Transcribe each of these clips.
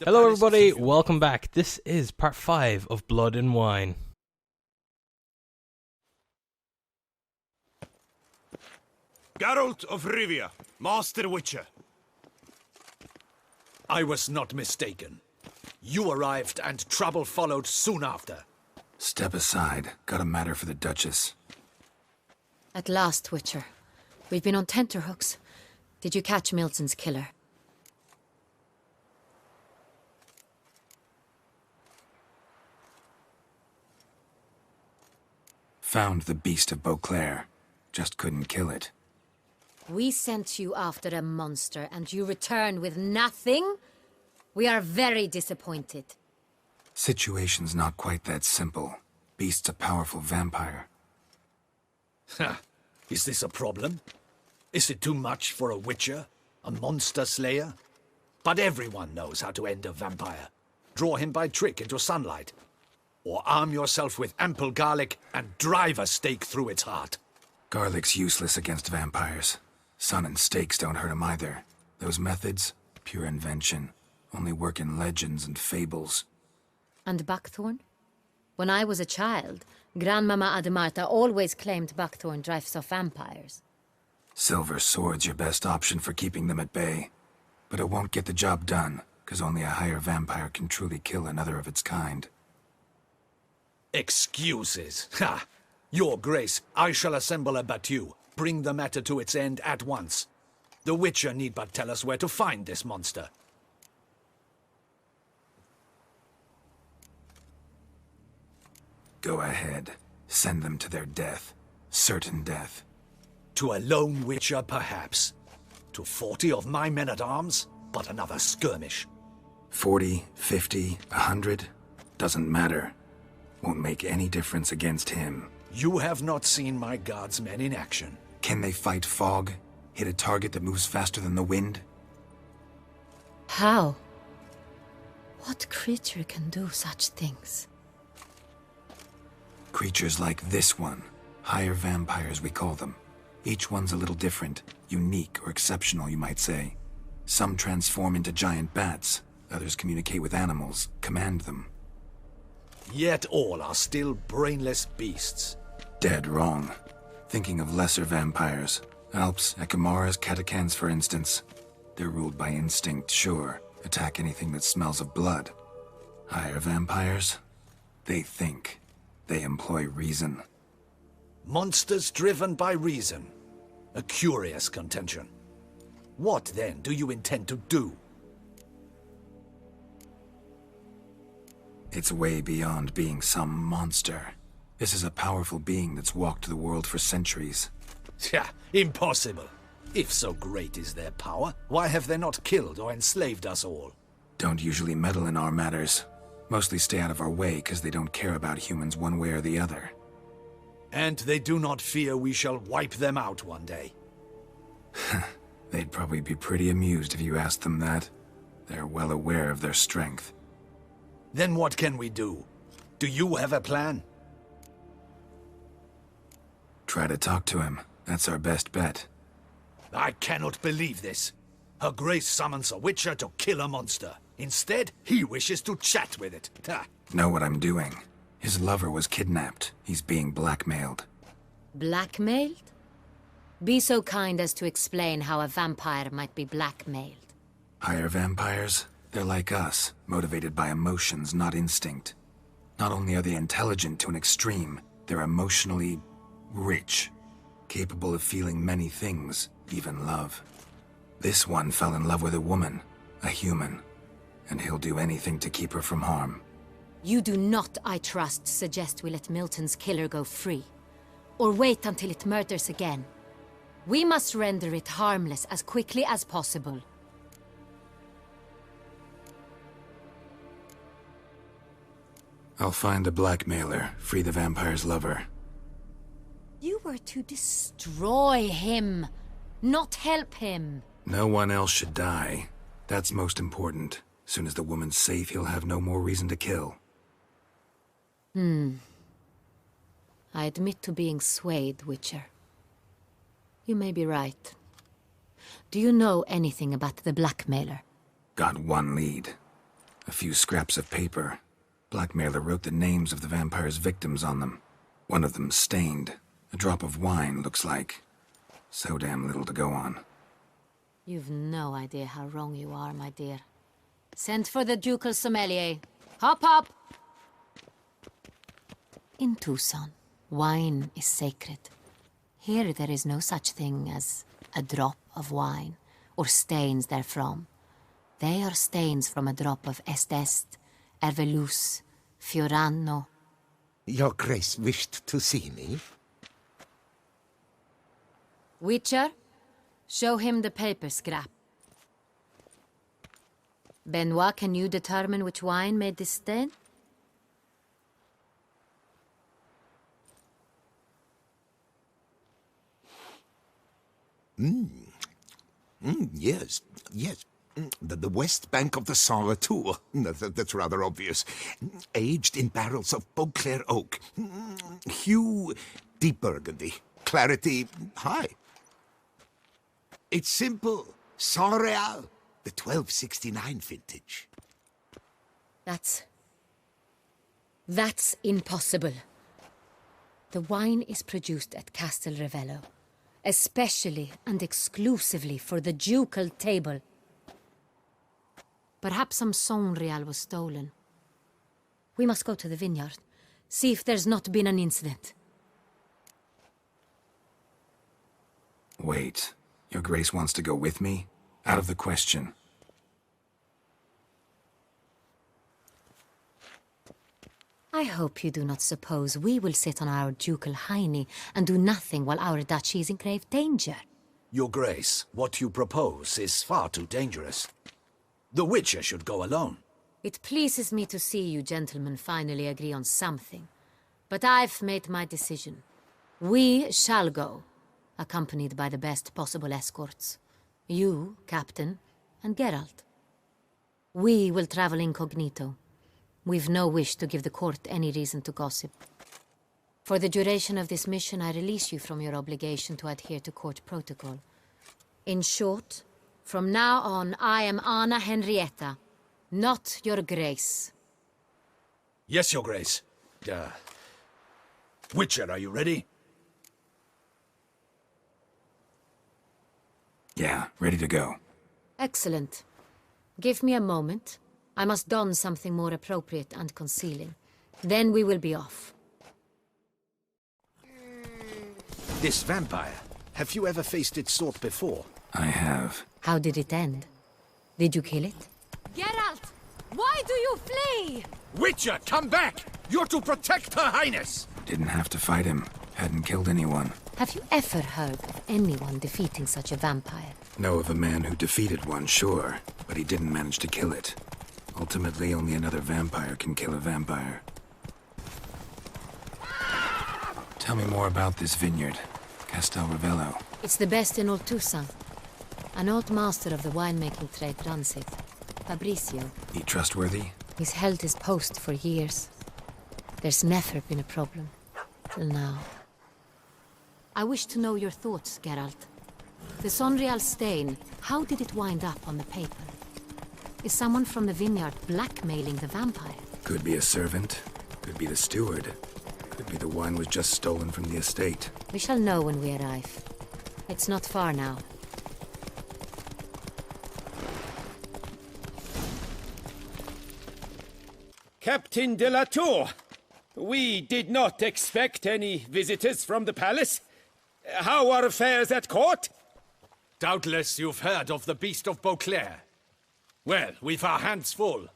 Hello everybody, welcome back. This is part 5 of Blood and Wine. Geralt of Rivia, Master Witcher. I was not mistaken. You arrived and trouble followed soon after. Step aside. Got a matter for the Duchess. At last, Witcher. We've been on tenterhooks. Did you catch Milton's killer? Found the beast of Beauclair. Just couldn't kill it. We sent you after a monster, and you return with nothing? We are very disappointed. Situation's not quite that simple. Beast's a powerful vampire. Ha! Is this a problem? Is it too much for a Witcher? A monster slayer? But everyone knows how to end a vampire. Draw him by trick into sunlight. Or arm yourself with ample garlic and drive a stake through its heart. Garlic's useless against vampires. Sun and stakes don't hurt him either. Those methods, pure invention. Only work in legends and fables. And buckthorn? When I was a child, Grandmama Ademarta always claimed buckthorn drives off vampires. Silver sword's your best option for keeping them at bay. But it won't get the job done, because only a higher vampire can truly kill another of its kind. Excuses. Ha! Your Grace, I shall assemble a battue. Bring the matter to its end at once. The Witcher need but tell us where to find this monster. Go ahead. Send them to their death. Certain death. To a lone Witcher, perhaps. To 40 of my men-at-arms, but another skirmish. 40, 50, 100? Doesn't matter. Won't make any difference against him. You have not seen my guardsmen in action. Can they fight fog? Hit a target that moves faster than the wind? How? What creature can do such things? Creatures like this one. Higher vampires, we call them. Each one's a little different. Unique or exceptional, you might say. Some transform into giant bats. Others communicate with animals, command them. Yet all are still brainless beasts. Dead wrong. Thinking of lesser vampires. Alps, Ekamaras, Catacans, for instance. They're ruled by instinct, sure. Attack anything that smells of blood. Higher vampires? They think. They employ reason. Monsters driven by reason. A curious contention. What, then, do you intend to do? It's way beyond being some monster. This is a powerful being that's walked the world for centuries. Yeah, impossible. If so great is their power, why have they not killed or enslaved us all? Don't usually meddle in our matters. Mostly stay out of our way because they don't care about humans one way or the other. And they do not fear we shall wipe them out one day. They'd probably be pretty amused if you asked them that. They're well aware of their strength. Then what can we do? Do you have a plan? Try to talk to him. That's our best bet. I cannot believe this. Her Grace summons a Witcher to kill a monster. Instead, he wishes to chat with it. Ha. Know what I'm doing. His lover was kidnapped. He's being blackmailed. Blackmailed? Be so kind as to explain how a vampire might be blackmailed. Higher vampires? They're like us, motivated by emotions, not instinct. Not only are they intelligent to an extreme, they're emotionally rich, capable of feeling many things, even love. This one fell in love with a woman, a human, and he'll do anything to keep her from harm. You do not, I trust, suggest we let Milton's killer go free, or wait until it murders again. We must render it harmless as quickly as possible. I'll find the blackmailer, free the vampire's lover. You were to destroy him, not help him. No one else should die. That's most important. Soon as the woman's safe, he'll have no more reason to kill. I admit to being swayed, Witcher. You may be right. Do you know anything about the blackmailer? Got one lead. A few scraps of paper. Blackmailer wrote the names of the vampire's victims on them. One of them stained. A drop of wine, looks like. So damn little to go on. You've no idea how wrong you are, my dear. Send for the ducal sommelier. Hop, hop! In Toussaint, wine is sacred. Here there is no such thing as a drop of wine, or stains therefrom. They are stains from a drop of Est, Ervelus, Fiorano. Your Grace wished to see me? Witcher, show him the paper scrap. Benoit, can you determine which wine made this stain? Yes. The west bank of the Saint Retour. That's rather obvious. Aged in barrels of Beauclair oak. Hue, deep burgundy. Clarity, high. It's simple. Saint Real, the 1269 vintage. That's impossible. The wine is produced at Castel Ravello, especially and exclusively for the ducal table. Perhaps some Saint Real was stolen. We must go to the vineyard, see if there's not been an incident. Wait. Your Grace wants to go with me? Out of the question. I hope you do not suppose we will sit on our ducal hiney and do nothing while our duchy is in grave danger. Your Grace, what you propose is far too dangerous. The Witcher should go alone. It pleases me to see you gentlemen finally agree on something. But I've made my decision. We shall go, accompanied by the best possible escorts. You, Captain, and Geralt. We will travel incognito. We've no wish to give the court any reason to gossip. For the duration of this mission, I release you from your obligation to adhere to court protocol. In short, from now on, I am Anna Henrietta, not your Grace. Yes, Your Grace. Witcher, are you ready? Yeah, ready to go. Excellent. Give me a moment. I must don something more appropriate and concealing. Then we will be off. This vampire, have you ever faced its sort before? I have. How did it end? Did you kill it? Geralt! Why do you flee? Witcher, come back! You're to protect Her Highness! Didn't have to fight him. Hadn't killed anyone. Have you ever heard of anyone defeating such a vampire? Know of a man who defeated one, sure, but he didn't manage to kill it. Ultimately, only another vampire can kill a vampire. Tell me more about this vineyard, Castel Ravello. It's the best in old Toussaint. An old master of the winemaking trade runs it, Fabrizio. He trustworthy? He's held his post for years. There's never been a problem, till now. I wish to know your thoughts, Geralt. The Sonreal stain, how did it wind up on the paper? Is someone from the vineyard blackmailing the vampire? Could be a servant, could be the steward, could be the wine was just stolen from the estate. We shall know when we arrive. It's not far now. Captain de la Tour, we did not expect any visitors from the palace. How are affairs at court? Doubtless you've heard of the Beast of Beauclair. Well, we've our hands full.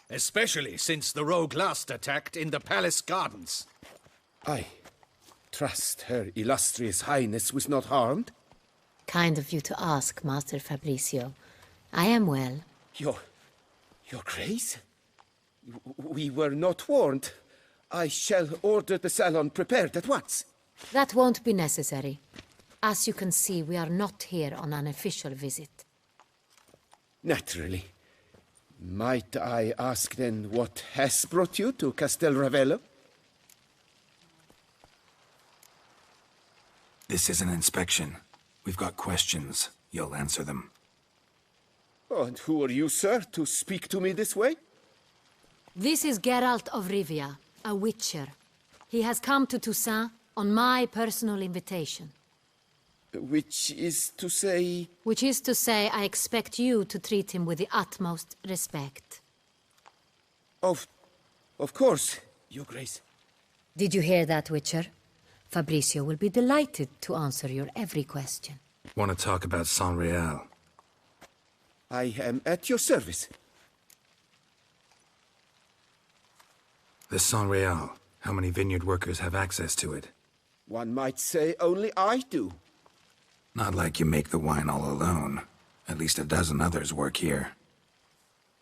Especially since the rogue last attacked in the palace gardens. I trust Her Illustrious Highness was not harmed. Kind of you to ask, Master Fabrizio. I am well. Your Grace? We were not warned. I shall order the salon prepared at once. That won't be necessary. As you can see, we are not here on an official visit. Naturally. Might I ask then what has brought you to Castel Ravello? This is an inspection. We've got questions. You'll answer them. Oh, and who are you, sir, to speak to me this way? This is Geralt of Rivia, a witcher. He has come to Toussaint on my personal invitation. Which is to say... Which is to say, I expect you to treat him with the utmost respect. Of course, Your Grace. Did you hear that, Witcher? Fabrizio will be delighted to answer your every question. Want to talk about San Real? I am at your service. The San Real. How many vineyard workers have access to it? One might say only I do. Not like you make the wine all alone. At least a dozen others work here.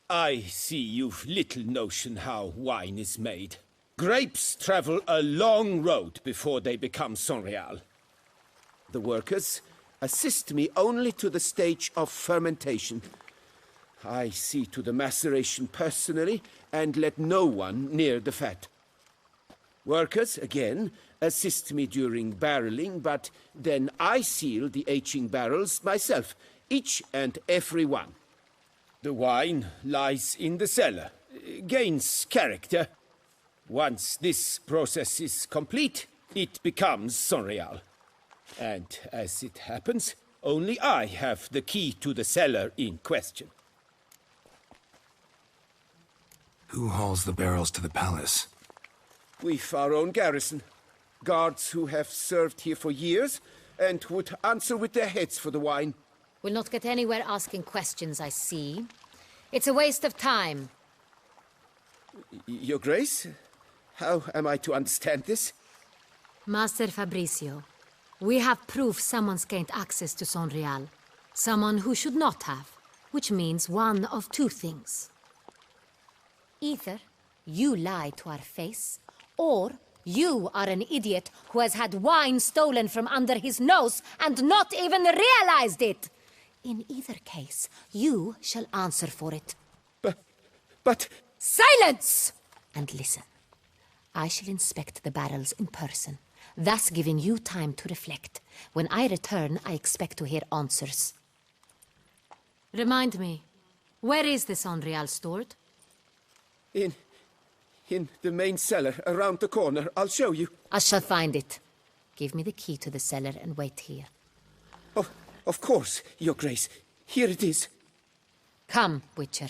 I see you've little notion how wine is made. Grapes travel a long road before they become Sonreal. The workers assist me only to the stage of fermentation. I see to the maceration personally and let no one near the fat. Workers, again, assist me during barreling, but then I seal the aging barrels myself, each and every one. The wine lies in the cellar, gains character. Once this process is complete, it becomes Sonreal. And as it happens, only I have the key to the cellar in question. Who hauls the barrels to the palace? We've our own garrison. Guards who have served here for years and would answer with their heads for the wine. We'll not get anywhere asking questions, I see. It's a waste of time. Your Grace? How am I to understand this? Master Fabrizio, we have proof someone's gained access to Sonreal. Someone who should not have, which means one of two things. Either you lie to our face, or you are an idiot who has had wine stolen from under his nose and not even realized it. In either case, you shall answer for it. But... Silence! And listen. I shall inspect the barrels in person, thus giving you time to reflect. When I return, I expect to hear answers. Remind me, where is this Sonreal stored? In the main cellar, around the corner. I'll show you. I shall find it. Give me the key to the cellar and wait here. Oh, of course, Your Grace. Here it is. Come, Witcher.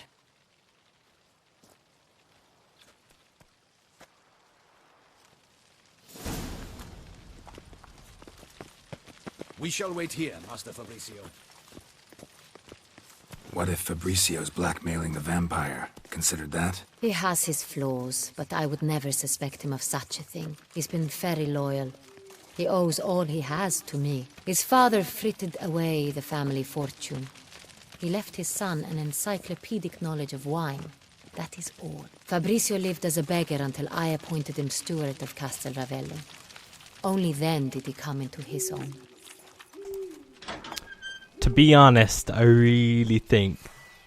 We shall wait here, Master Fabrizio. What if Fabricio's blackmailing the vampire? Considered that? He has his flaws, but I would never suspect him of such a thing. He's been very loyal. He owes all he has to me. His father frittered away the family fortune. He left his son an encyclopedic knowledge of wine. That is all. Fabrizio lived as a beggar until I appointed him steward of Castel Ravello. Only then did he come into his own. To be honest, I really think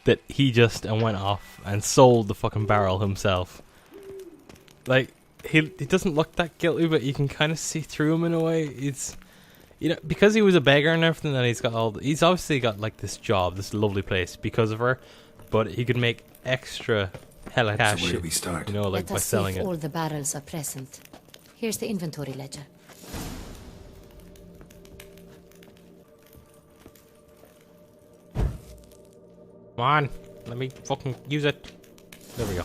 that he just went off and sold the fucking barrel himself. Like, he doesn't look that guilty, but you can kind of see through him in a way. It's, you know, because he was a beggar and everything, and he's obviously got like this job, this lovely place because of her, but he could make extra hella cash. So where do we start? You know, like Let by us see selling if it. all the barrels are present. Here's the inventory ledger. Come on, let me fucking use it. There we go.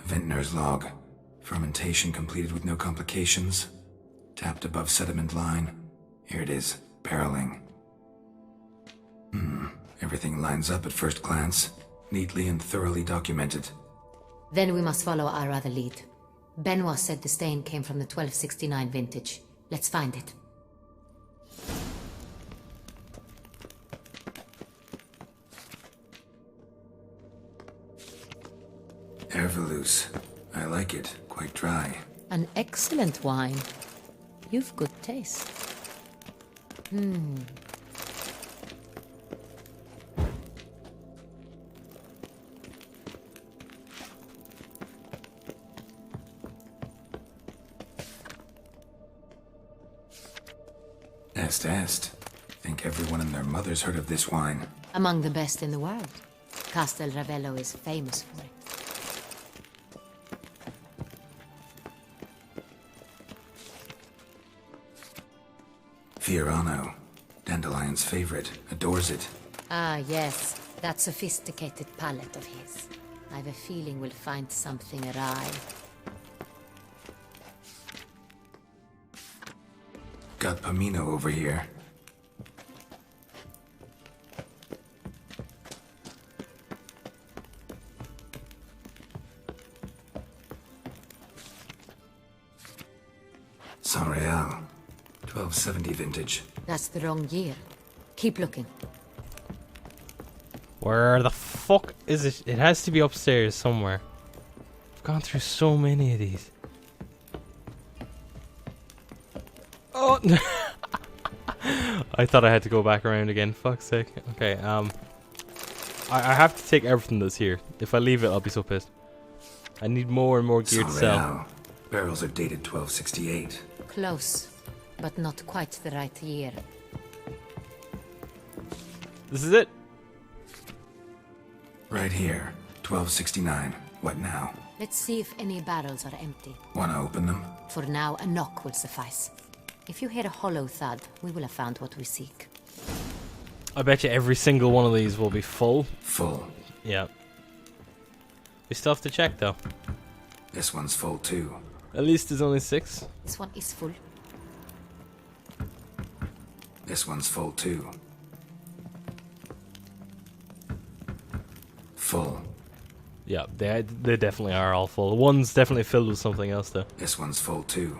Vintner's log. Fermentation completed with no complications. Tapped above sediment line. Here it is. Barreling. Everything lines up at first glance. Neatly and thoroughly documented. Then we must follow our other lead. Benoit said the stain came from the 1269 vintage. Let's find it. Ervelous. I like it. Quite dry. An excellent wine. You've good taste. Est. Think everyone and their mother's heard of this wine. Among the best in the world. Castel Ravello is famous for it. Fiorano, Dandelion's favorite, adores it. Ah, yes. That sophisticated palate of his. I've a feeling we'll find something awry. Got Pomino over here. Saint-Réal, 1270 vintage. That's the wrong year. Keep looking. Where the fuck is it? It has to be upstairs somewhere. I've gone through so many of these. Oh! I thought I had to go back around again. Fuck's sake. Okay, I have to take everything that's here. If I leave it, I'll be so pissed. I need more and more gear to sell. Saint-Réal. Barrels are dated 1268. Close, but not quite the right year. This is it. Right here, 1269. What now? Let's see if any barrels are empty. Wanna open them? For now, a knock will suffice. If you hear a hollow thud, we will have found what we seek. I bet you every single one of these will be full. Full. Yeah. We still have to check though. This one's full too. At least there's only 6. This one is full. This one's full too. Full. Yeah, they definitely are all full. One's definitely filled with something else though. This one's full too.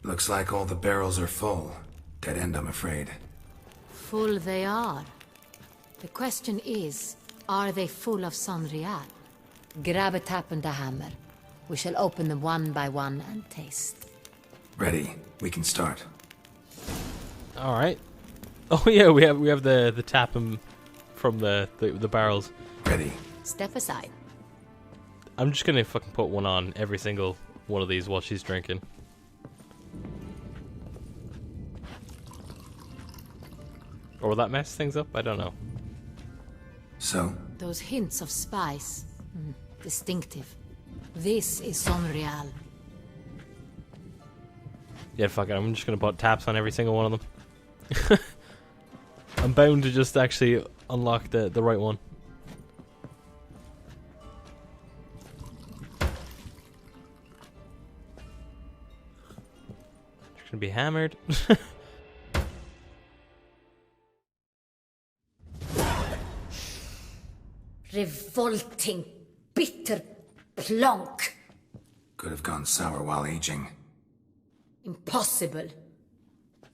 Looks like all the barrels are full. Dead end, I'm afraid. Full they are. The question is, are they full of Saint-Réal? Grab a tap and a hammer. We shall open them one by one and taste. Ready. We can start. All right. Oh yeah, we have the tap from the barrels. Ready. Step aside. I'm just gonna fucking put one on every single one of these while she's drinking. Or will that mess things up? I don't know. So, Those hints of spice. Distinctive. This is Saint-Réal. Yeah, fuck it. I'm just gonna put taps on every single one of them. I'm bound to just actually unlock the right one. It's gonna be hammered. Revolting, bitter plonk. could have gone sour while aging. Impossible.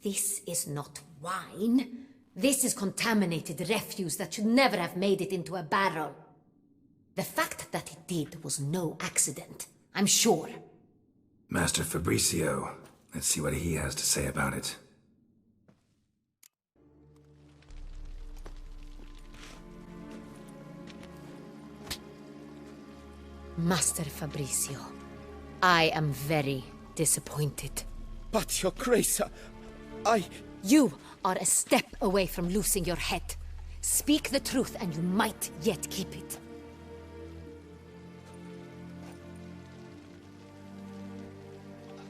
This is not wine. This is contaminated refuse that should never have made it into a barrel. The fact that it did was no accident, I'm sure. Master Fabricio, let's see what he has to say about it. Master Fabricio, I am very disappointed. But, Your Grace, I... You are a step away from losing your head. Speak the truth and you might yet keep it.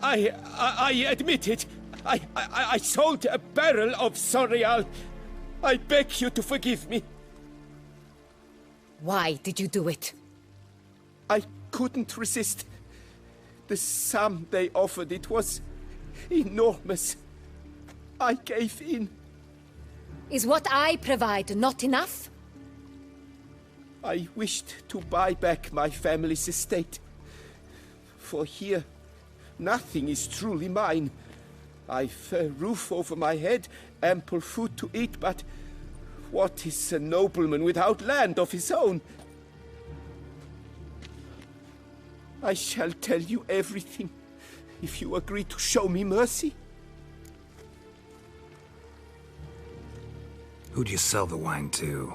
I admit it. I sold a barrel of Saint-Réal. I beg you to forgive me. Why did you do it? I couldn't resist. The sum they offered, it was enormous. I gave in. Is what I provide not enough? I wished to buy back my family's estate. For here, nothing is truly mine. I've a roof over my head, ample food to eat, but what is a nobleman without land of his own? I shall tell you everything, if you agree to show me mercy. Who'd you sell the wine to?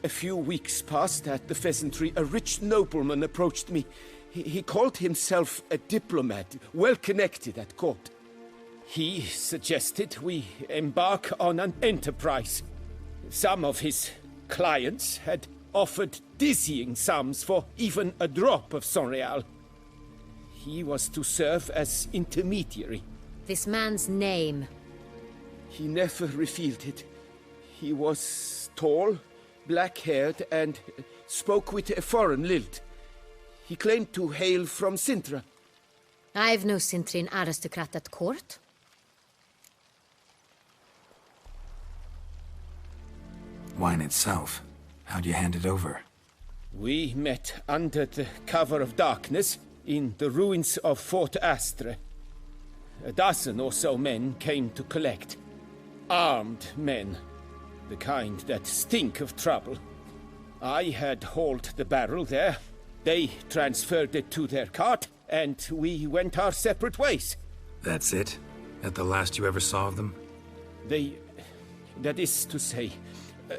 A few weeks past at the pheasantry, a rich nobleman approached me. He called himself a diplomat, well connected at court. He suggested we embark on an enterprise. Some of his clients had offered dizzying sums for even a drop of Sonreal. He was to serve as intermediary. This man's name. He never revealed it. He was tall, black-haired, and spoke with a foreign lilt. He claimed to hail from Sintra. I've no Sintrin aristocrat at court. Wine itself. How'd you hand it over? We met under the cover of darkness in the ruins of Fort Astre. A dozen or so men came to collect. Armed men. The kind that stink of trouble. I had hauled the barrel there. They transferred it to their cart, and we went our separate ways. That's it? That the last you ever saw of them? That is to say,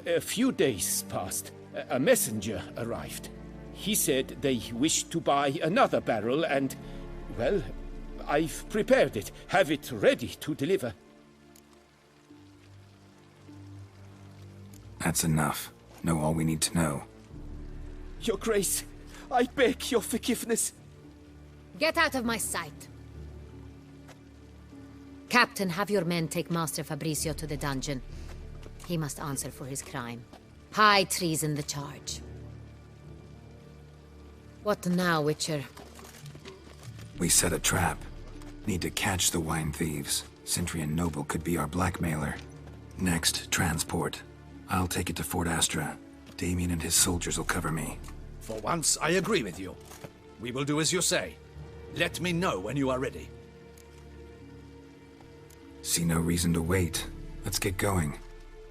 a few days passed. A messenger arrived. He said they wished to buy another barrel and, well, I've prepared it. Have it ready to deliver. That's enough. Know all we need to know. Your Grace, I beg your forgiveness. Get out of my sight. Captain, have your men take Master Fabrizio to the dungeon. He must answer for his crime. High treason the charge. What now, Witcher? We set a trap. Need to catch the wine thieves. Centrian Noble could be our blackmailer. Next, transport. I'll take it to Fort Astra. Damien and his soldiers will cover me. For once, I agree with you. We will do as you say. Let me know when you are ready. See no reason to wait. Let's get going.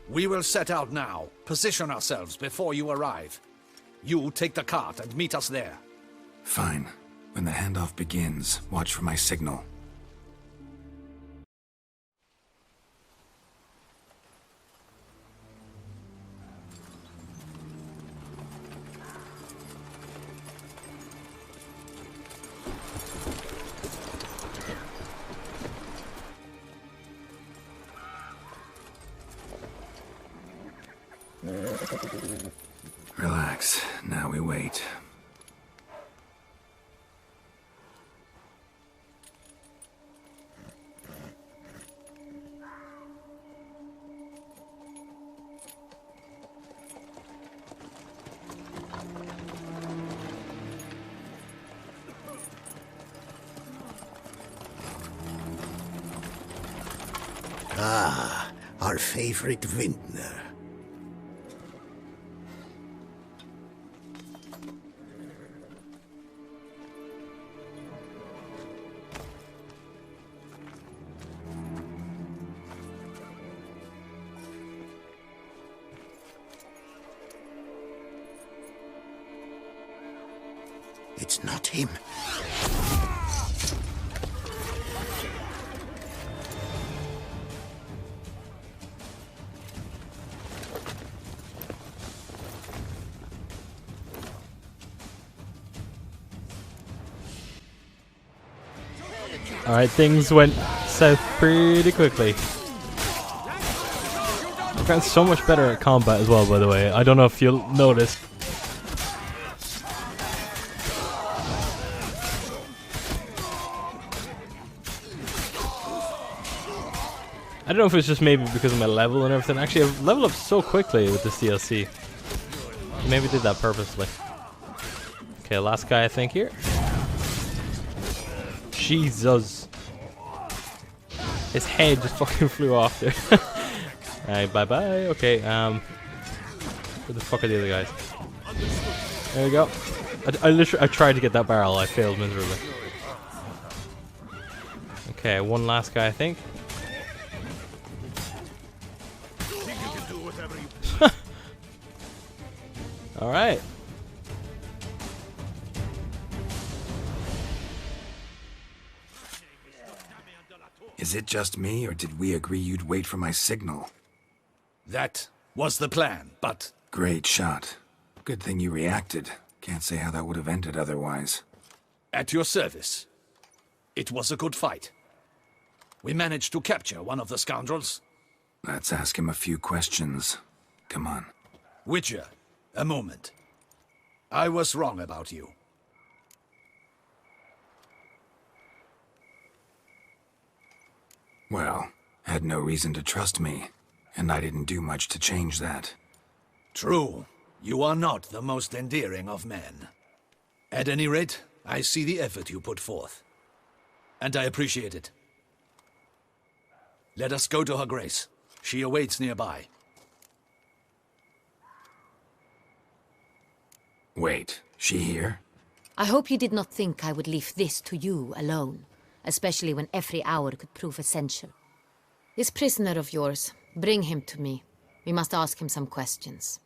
We will set out now. Position ourselves before you arrive. You take the cart and meet us there. Fine. When the handoff begins, watch for my signal. Relax. Now we wait. Ah, our favorite vintner. It's not him. Alright, things went south pretty quickly. I've gotten so much better at combat as well, by the way. I don't know if you'll notice. I don't know if it's just maybe because of my level and everything. Actually, I've leveled up so quickly with this DLC. Maybe did that purposely. Okay, last guy I think here. Jesus. His head just fucking flew off there. Alright, bye bye. Okay, where the fuck are the other guys? There we go. I tried to get that barrel, I failed miserably. Okay, one last guy I think. Alright. Is it just me, or did we agree you'd wait for my signal? That was the plan, but... Great shot. Good thing you reacted. Can't say how that would have ended otherwise. At your service. It was a good fight. We managed to capture one of the scoundrels. Let's ask him a few questions. Come on. Witcher, a moment. I was wrong about you. Well, had no reason to trust me, and I didn't do much to change that. True. You are not the most endearing of men. At any rate, I see the effort you put forth. And I appreciate it. Let us go to her grace. She awaits nearby. Wait, she here? I hope you did not think I would leave this to you alone, especially when every hour could prove essential. This prisoner of yours, bring him to me. We must ask him some questions.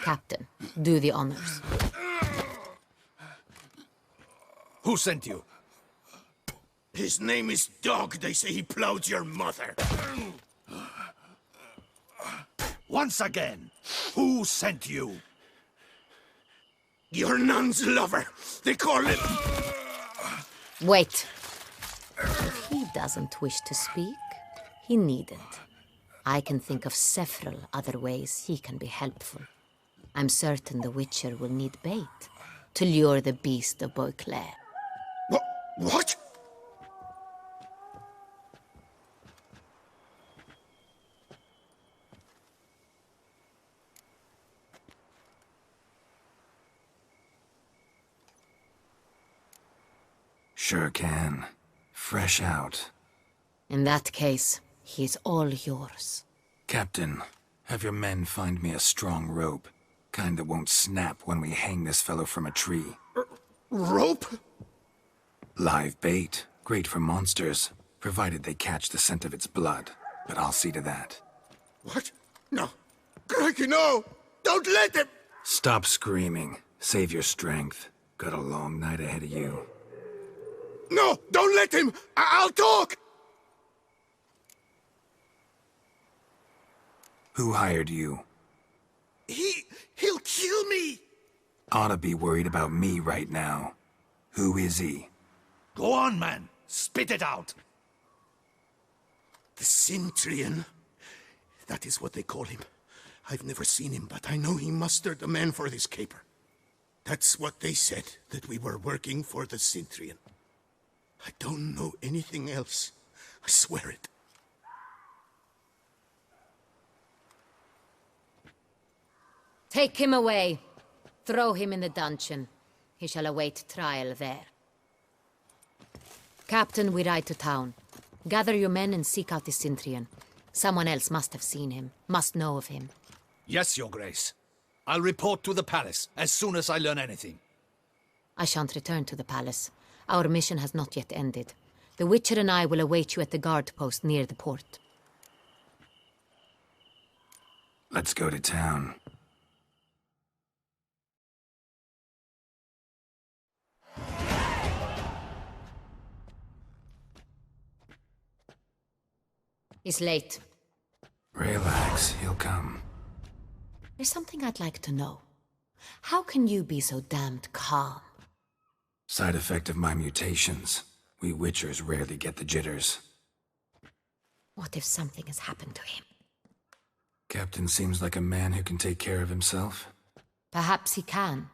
Captain, do the honors. Who sent you? His name is Dog. They say he plowed your mother. Once again, who sent you? Your nun's lover. They call him... Wait. If he doesn't wish to speak, he needn't. I can think of several other ways he can be helpful. I'm certain the Witcher will need bait to lure the beast of Beauclair. What? Sure can. Fresh out. In that case, he is all yours. Captain, have your men find me a strong rope. Kind that won't snap when we hang this fellow from a tree. Rope? Live bait. Great for monsters, provided they catch the scent of its blood. But I'll see to that. What? No. Crikey, no! Don't let him! Stop screaming. Save your strength. Got a long night ahead of you. No! Don't let him! I'll talk! Who hired you? He'll kill me! Oughta be worried about me right now. Who is he? Go on, man. Spit it out. The Centurion. That is what they call him. I've never seen him, but I know he mustered a man for this caper. That's what they said, that we were working for the Centurion. I don't know anything else. I swear it. Take him away. Throw him in the dungeon. He shall await trial there. Captain, we ride to town. Gather your men and seek out the Centurion. Someone else must have seen him, must know of him. Yes, Your Grace. I'll report to the palace as soon as I learn anything. I shan't return to the palace. Our mission has not yet ended. The Witcher and I will await you at the guard post near the port. Let's go to town. It's late. Relax, he'll come. There's something I'd like to know. How can you be so damned calm? Side effect of my mutations. We Witchers rarely get the jitters. What if something has happened to him? Captain seems like a man who can take care of himself. Perhaps he can,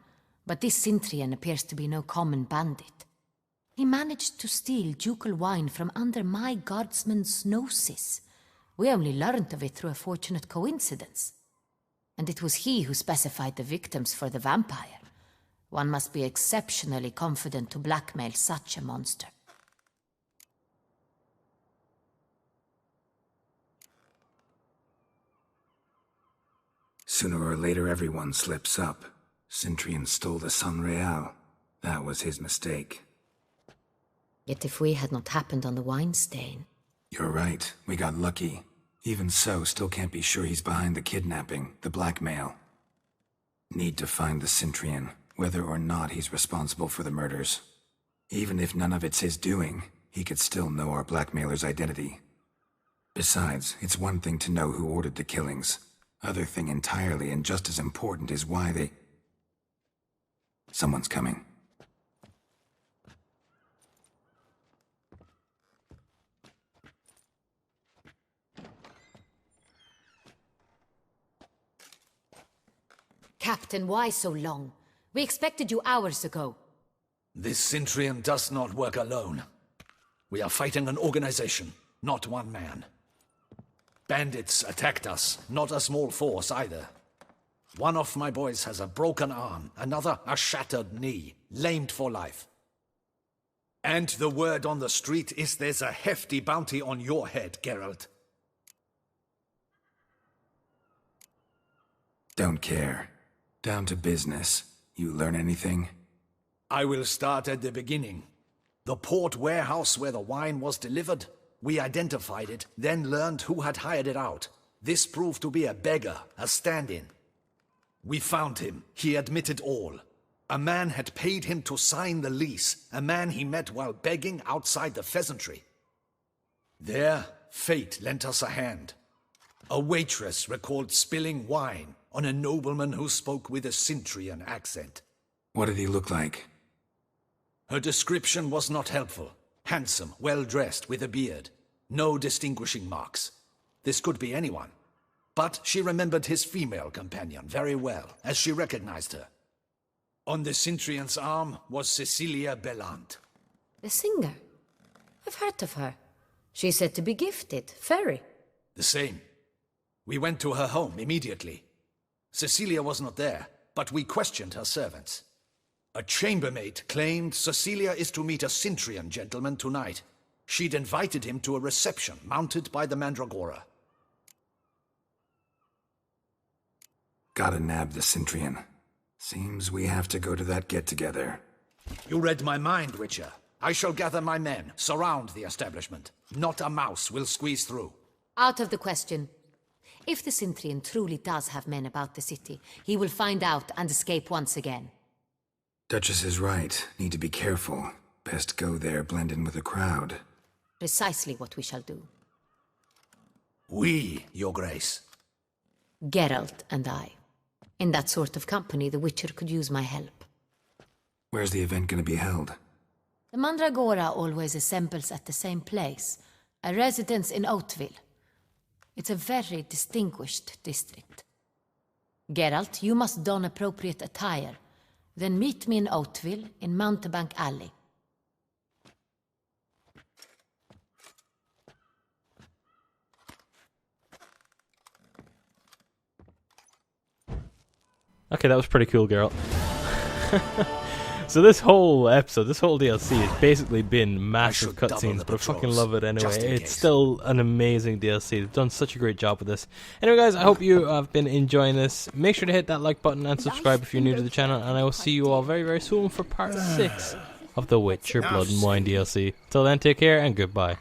but this Centurion appears to be no common bandit. He managed to steal ducal wine from under my guardsman's noses. We only learned of it through a fortunate coincidence. And it was he who specified the victims for the vampire. One must be exceptionally confident to blackmail such a monster. Sooner or later everyone slips up. Centurion stole the San Real. That was his mistake. Yet if we had not happened on the wine stain... You're right, we got lucky. Even so, still can't be sure he's behind the kidnapping, the blackmail. Need to find the Centurion, whether or not he's responsible for the murders. Even if none of it's his doing, he could still know our blackmailer's identity. Besides, it's one thing to know who ordered the killings. Other thing entirely, and just as important, is why they... Someone's coming. Captain, why so long? We expected you hours ago. This Cintrian does not work alone. We are fighting an organization, not one man. Bandits attacked us, not a small force either. One of my boys has a broken arm, another a shattered knee, lamed for life. And the word on the street is there's a hefty bounty on your head, Geralt. Don't care. Down to business. You learn anything? I will start at the beginning. The port warehouse where the wine was delivered. We identified it, then learned who had hired it out. This proved to be a beggar, a stand-in. We found him. He admitted all. A man had paid him to sign the lease, a man he met while begging outside the pheasantry. There, fate lent us a hand. A waitress recalled spilling wine on a nobleman who spoke with a Cintrian accent. What did he look like? Her description was not helpful. Handsome, well-dressed, with a beard. No distinguishing marks. This could be anyone. But she remembered his female companion very well, as she recognized her. On the Cintrian's arm was Cecilia Bellant. The singer? I've heard of her. She's said to be gifted, fairy. The same. We went to her home immediately. Cecilia was not there, but we questioned her servants. A chambermaid claimed Cecilia is to meet a Cintrian gentleman tonight. She'd invited him to a reception mounted by the Mandragora. Gotta nab the Cintrian. Seems we have to go to that get-together. You read my mind, Witcher. I shall gather my men, surround the establishment. Not a mouse will squeeze through. Out of the question. If the Cintrian truly does have men about the city, he will find out and escape once again. Duchess is right. Need to be careful. Best go there, blend in with the crowd. Precisely what we shall do. We, Your Grace. Geralt and I. In that sort of company, the Witcher could use my help. Where's the event gonna be held? The Mandragora always assembles at the same place, a residence in Oatville. It's a very distinguished district. Geralt, you must don appropriate attire. Then meet me in Oatville, in Mountebank Alley. Okay, that was pretty cool, Geralt. So this whole episode, this whole DLC has basically been massive cutscenes, but I fucking love it anyway. It's still an amazing DLC. They've done such a great job with this. Anyway, guys, I hope you have been enjoying this. Make sure to hit that like button and subscribe if you're new to the channel, and I will see you all very, very soon for part 6 of The Witcher Blood and Wine DLC. Till then, take care and goodbye.